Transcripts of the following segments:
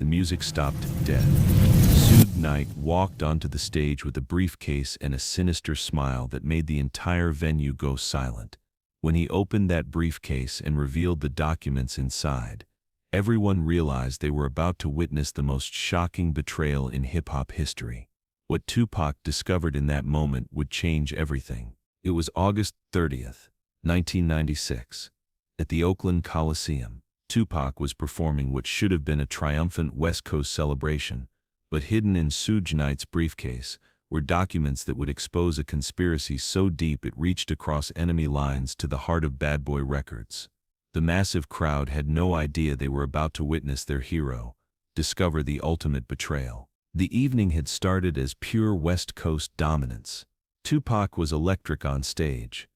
The music stopped dead. Suge Knight walked onto the stage with a briefcase and a sinister smile that made the entire venue go silent. When he opened that briefcase and revealed the documents inside, everyone realized they were about to witness the most shocking betrayal in hip-hop history. What Tupac discovered in that moment would change everything. It was August 30th, 1996. At the Oakland Coliseum, Tupac was performing what should have been a triumphant West Coast celebration, but hidden in Suge Knight's briefcase were documents that would expose a conspiracy so deep it reached across enemy lines to the heart of Bad Boy Records. The massive crowd had no idea they were about to witness their hero discover the ultimate betrayal. The evening had started as pure West Coast dominance. Tupac was electric on stage.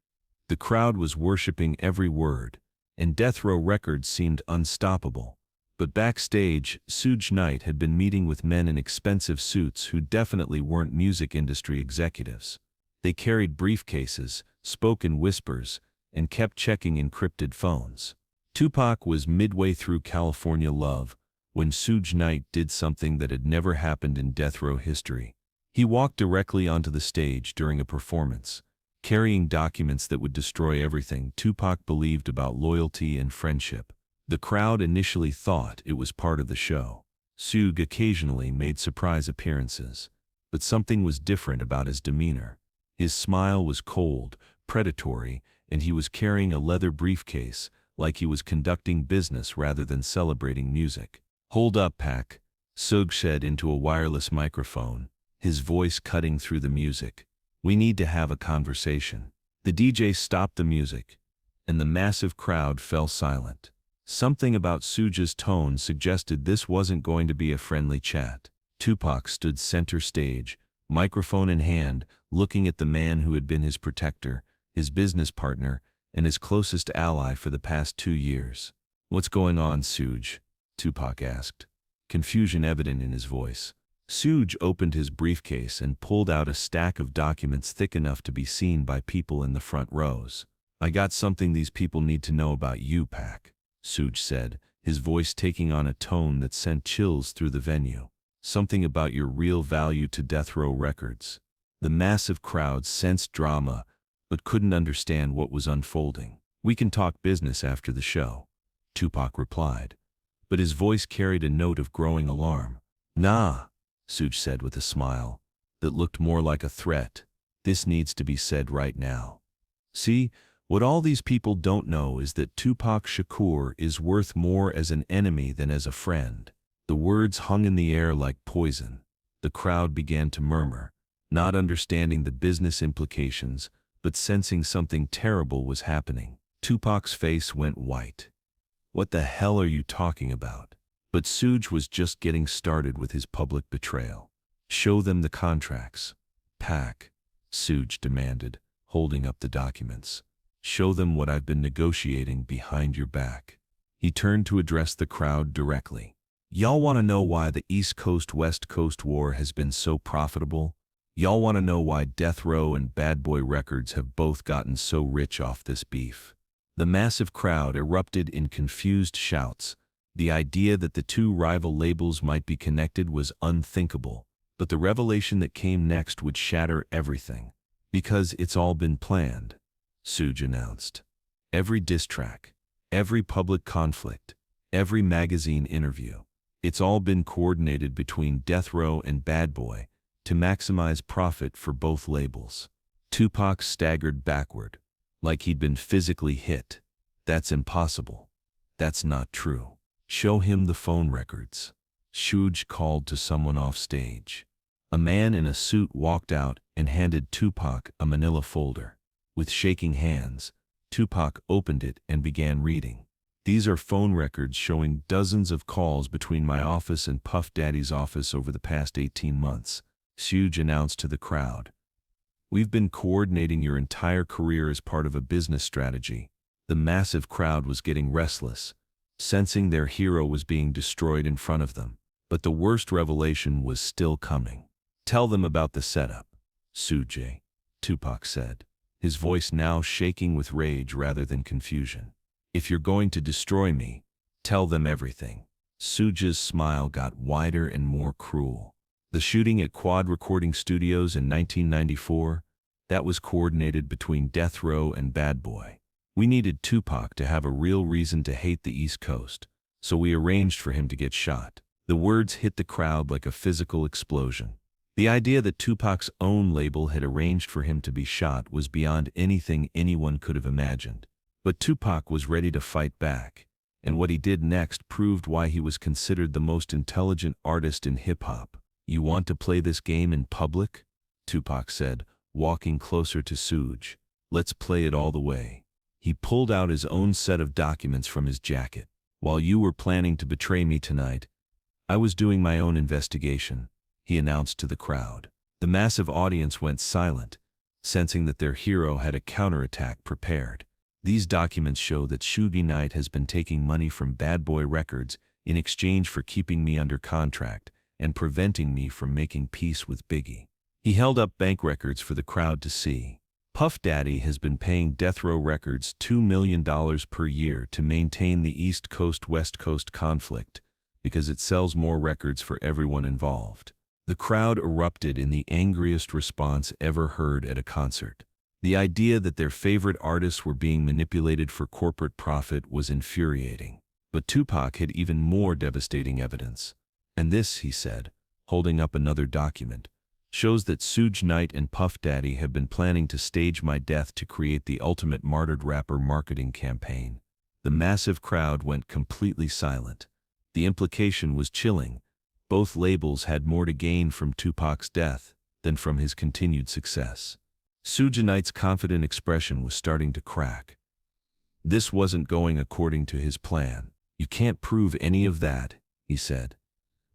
The crowd was worshiping every word, and Death Row Records seemed unstoppable. But backstage, Suge Knight had been meeting with men in expensive suits who definitely weren't music industry executives. They carried briefcases, spoke in whispers, and kept checking encrypted phones. Tupac was midway through California Love when Suge Knight did something that had never happened in Death Row history. He walked directly onto the stage during a performance, carrying documents that would destroy everything Tupac believed about loyalty and friendship. The crowd initially thought it was part of the show. Suge occasionally made surprise appearances, but something was different about his demeanor. His smile was cold, predatory, and he was carrying a leather briefcase like he was conducting business rather than celebrating music. "Hold up, Pac," Suge said into a wireless microphone, his voice cutting through the music. "We need to have a conversation." The DJ stopped the music, and the massive crowd fell silent. Something about Suge's tone suggested this wasn't going to be a friendly chat. Tupac stood center stage, microphone in hand, looking at the man who had been his protector, his business partner, and his closest ally for the past 2 years. "What's going on, Suge?" Tupac asked, confusion evident in his voice. Suge opened his briefcase and pulled out a stack of documents thick enough to be seen by people in the front rows. "I got something these people need to know about you, Pac," Suge said, his voice taking on a tone that sent chills through the venue. "Something about your real value to Death Row Records." The massive crowd sensed drama, but couldn't understand what was unfolding. "We can talk business after the show," Tupac replied, but his voice carried a note of growing alarm. "Nah," Suge said with a smile that looked more like a threat. "This needs to be said right now. See, what all these people don't know is that Tupac Shakur is worth more as an enemy than as a friend." The words hung in the air like poison. The crowd began to murmur, not understanding the business implications, but sensing something terrible was happening. Tupac's face went white. "What the hell are you talking about?" But Suge was just getting started with his public betrayal. "Show them the contracts." "Pac," Suge demanded, holding up the documents. "Show them what I've been negotiating behind your back." He turned to address the crowd directly. "Y'all want to know why the East Coast-West Coast war has been so profitable? Y'all want to know why Death Row and Bad Boy Records have both gotten so rich off this beef?" The massive crowd erupted in confused shouts. The idea that the two rival labels might be connected was unthinkable, but the revelation that came next would shatter everything. "Because it's all been planned," Suge announced. "Every diss track, every public conflict, every magazine interview. It's all been coordinated between Death Row and Bad Boy to maximize profit for both labels." Tupac staggered backward, like he'd been physically hit. "That's impossible. That's not true." "Show him the phone records," Suge called to someone off stage. A man in a suit walked out and handed Tupac a manila folder. With shaking hands, Tupac opened it and began reading. "These are phone records showing dozens of calls between my office and Puff Daddy's office over the past 18 months, Suge announced to the crowd. "We've been coordinating your entire career as part of a business strategy." The massive crowd was getting restless, sensing their hero was being destroyed in front of them. But the worst revelation was still coming. "Tell them about the setup, Suge," Tupac said, his voice now shaking with rage rather than confusion. "If you're going to destroy me, tell them everything." Suge's smile got wider and more cruel. The shooting at Quad Recording Studios in 1994, that was coordinated between Death Row and Bad Boy. We needed Tupac to have a real reason to hate the East Coast, so we arranged for him to get shot. The words hit the crowd like a physical explosion. The idea that Tupac's own label had arranged for him to be shot was beyond anything anyone could have imagined. But Tupac was ready to fight back, and what he did next proved why he was considered the most intelligent artist in hip-hop. "You want to play this game in public?" Tupac said, walking closer to Suge. "Let's play it all the way." He pulled out his own set of documents from his jacket. "While you were planning to betray me tonight, I was doing my own investigation," he announced to the crowd. The massive audience went silent, sensing that their hero had a counterattack prepared. "These documents show that Suge Knight has been taking money from Bad Boy Records in exchange for keeping me under contract and preventing me from making peace with Biggie." He held up bank records for the crowd to see. Puff Daddy has been paying Death Row Records $2 million per year to maintain the East Coast-West Coast conflict because it sells more records for everyone involved. The crowd erupted in the angriest response ever heard at a concert. The idea that their favorite artists were being manipulated for corporate profit was infuriating. But Tupac had even more devastating evidence. "And this," he said, holding up another document, "shows that Suge Knight and Puff Daddy have been planning to stage my death to create the ultimate martyred rapper marketing campaign." The massive crowd went completely silent. The implication was chilling. Both labels had more to gain from Tupac's death than from his continued success. Suge Knight's confident expression was starting to crack. This wasn't going according to his plan. "You can't prove any of that," he said.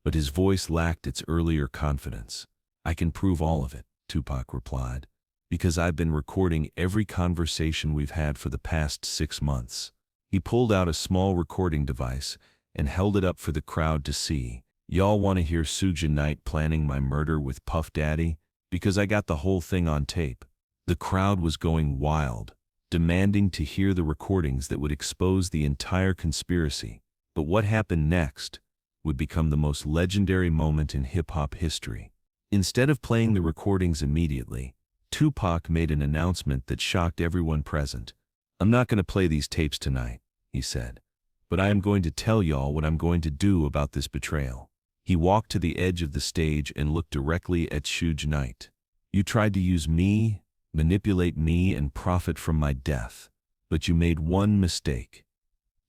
But his voice lacked its earlier confidence. "I can prove all of it," Tupac replied, "because I've been recording every conversation we've had for the past 6 months. He pulled out a small recording device and held it up for the crowd to see. "Y'all want to hear Suge Knight planning my murder with Puff Daddy? Because I got the whole thing on tape." The crowd was going wild, demanding to hear the recordings that would expose the entire conspiracy. But what happened next would become the most legendary moment in hip-hop history. Instead of playing the recordings immediately, Tupac made an announcement that shocked everyone present. "I'm not going to play these tapes tonight," he said, "but I am going to tell y'all what I'm going to do about this betrayal." He walked to the edge of the stage and looked directly at Suge Knight. "You tried to use me, manipulate me, and profit from my death. But you made one mistake.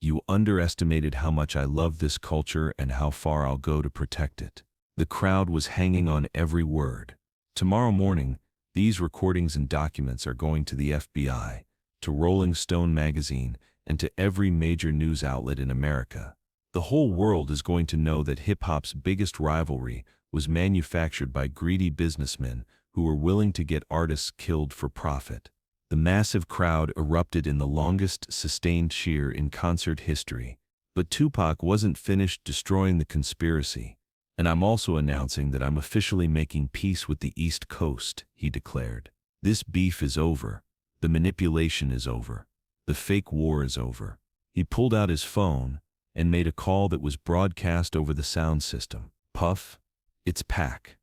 You underestimated how much I love this culture and how far I'll go to protect it." The crowd was hanging on every word. "Tomorrow morning, these recordings and documents are going to the FBI, to Rolling Stone magazine, and to every major news outlet in America. The whole world is going to know that hip-hop's biggest rivalry was manufactured by greedy businessmen who were willing to get artists killed for profit." The massive crowd erupted in the longest sustained cheer in concert history. But Tupac wasn't finished destroying the conspiracy. "And I'm also announcing that I'm officially making peace with the East Coast," he declared. "This beef is over. The manipulation is over. The fake war is over." He pulled out his phone and made a call that was broadcast over the sound system. "Puff, it's Pac.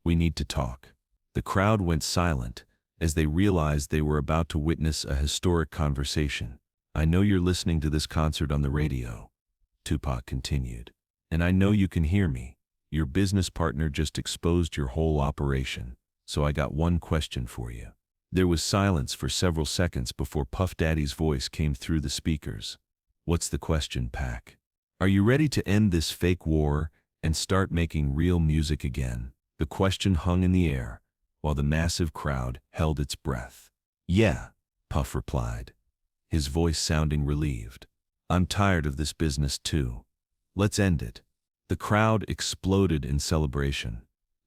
We need to talk." The crowd went silent as they realized they were about to witness a historic conversation. "I know you're listening to this concert on the radio," Tupac continued, "and I know you can hear me. Your business partner just exposed your whole operation, so I got one question for you." There was silence for several seconds before Puff Daddy's voice came through the speakers. "What's the question, Pac? Are you ready to end this fake war and start making real music again?" The question hung in the air, while the massive crowd held its breath. "Yeah," Puff replied, his voice sounding relieved. "I'm tired of this business too. Let's end it." The crowd exploded in celebration.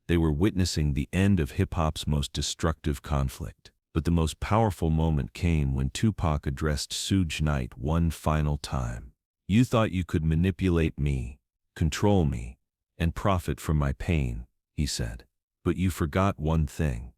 They were witnessing the end of hip-hop's most destructive conflict. But the most powerful moment came when Tupac addressed Suge Knight one final time. "You thought you could manipulate me, control me, and profit from my pain," he said. "But you forgot one thing.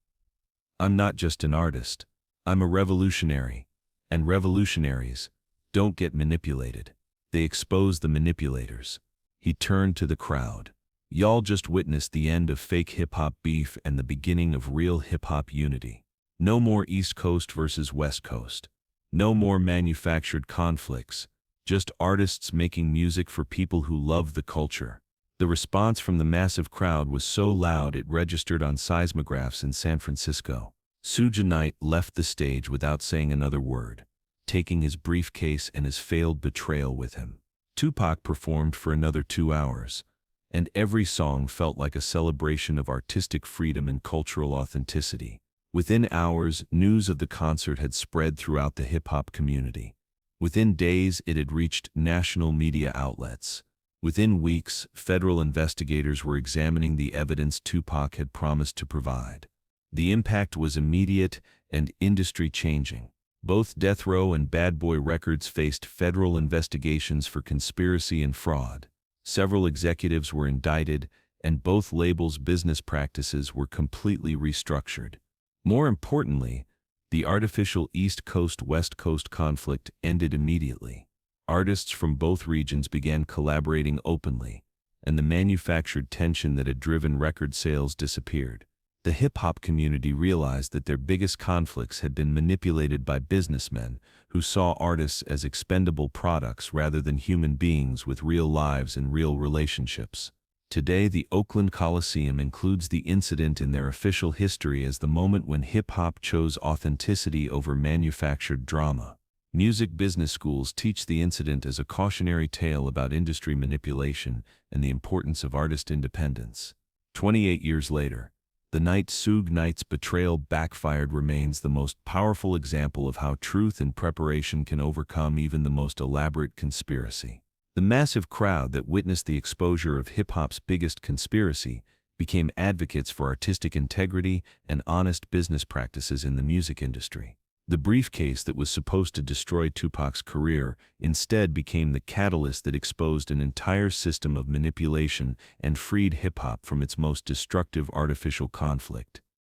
I'm not just an artist. I'm a revolutionary. And revolutionaries don't get manipulated. They expose the manipulators." He turned to the crowd. Y'all just witnessed the end of fake hip-hop beef and the beginning of real hip-hop unity. No more East Coast versus West Coast. No more manufactured conflicts. Just artists making music for people who love the culture. The response from the massive crowd was so loud it registered on seismographs in San Francisco. Suge Knight left the stage without saying another word, taking his briefcase and his failed betrayal with him. Tupac performed for another 2 hours, and every song felt like a celebration of artistic freedom and cultural authenticity. Within hours, news of the concert had spread throughout the hip-hop community. Within days, it had reached national media outlets. Within weeks, federal investigators were examining the evidence Tupac had promised to provide. The impact was immediate and industry-changing. Both Death Row and Bad Boy Records faced federal investigations for conspiracy and fraud. Several executives were indicted, and both labels' business practices were completely restructured. More importantly, the artificial East Coast-West Coast conflict ended immediately. Artists from both regions began collaborating openly, and the manufactured tension that had driven record sales disappeared. The hip-hop community realized that their biggest conflicts had been manipulated by businessmen who saw artists as expendable products rather than human beings with real lives and real relationships. Today, the Oakland Coliseum includes the incident in their official history as the moment when hip-hop chose authenticity over manufactured drama. Music business schools teach the incident as a cautionary tale about industry manipulation and the importance of artist independence. 28 years later, the night Suge Knight's betrayal backfired remains the most powerful example of how truth and preparation can overcome even the most elaborate conspiracy. The massive crowd that witnessed the exposure of hip-hop's biggest conspiracy became advocates for artistic integrity and honest business practices in the music industry. The briefcase that was supposed to destroy Tupac's career instead became the catalyst that exposed an entire system of manipulation and freed hip-hop from its most destructive artificial conflict.